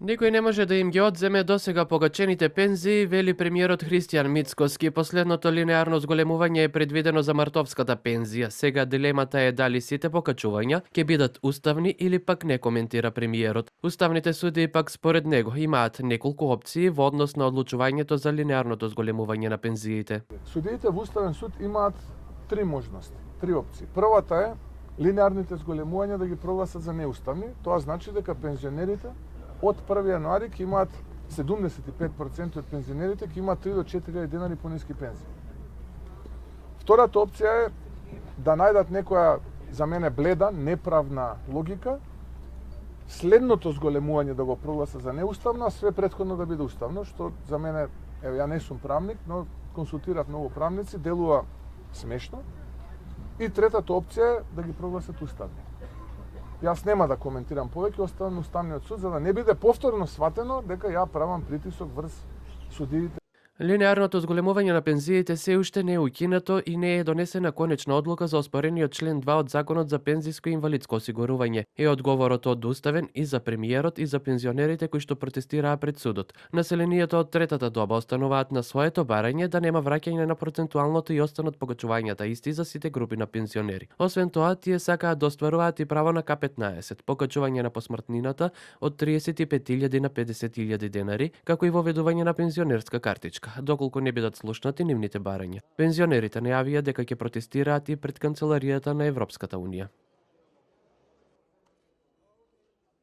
Никој не може да им ги одземе досега погачените пензии, вели премиерот Христијан Мицкоски. Последното линеарно зголемување е предвидено за мартовската пензија. Сега дилемата е дали сите покачувања ќе бидат уставни или пак не, коментира премиерот. Уставните судии пак според него имаат неколку опции во однос на одлучувањето за линеарното зголемување на пензиите. Судиите во Уставен суд имаат три можности, три опции. Првата е линеарните зголемувања да ги прогласат за неуставни. Тоа значи дека пензионерите од 1 јануари ќе имаат 75% од пензионерите ќе имаат 3 до 4.000 денари пониски пензии. Втората опција е да најдат некоја, за мене бледа, неправна логика, следното зголемување да го прогласа за неуставно, а све претходно да биде уставно, што за мене, еве, ја не сум правник, но консултирав многу правници, делува смешно. И третата опција е да ги прогласат уставни. Јас нема да коментирам повеќе, оставам на Уставниот суд за да не биде повторно сватено дека ја правам притисок врз судиите. Линеарното зголемување на пензиите се уште не е укинато и не е донесена конечна одлука за оспорениот член 2 од Законот за пензиско и инвалидско осигурување. Е одговорот одуставен и за премиерот и за пензионерите кои што протестираа пред судот. Населението од третата доба остануваат на своето барање да нема враќање на процентуалното и останат покачувањата исти за сите групи на пензионери. Освен тоа, тие сакаат да остваруваат и право на К15, покачување на посмртнината од 35.000 на 50.000 денари, како и воведување на пензионерска картичка, доколку не бидат слушнати нивните барања. Пензионерите најавија дека ќе протестираат и пред канцеларијата на Европската унија.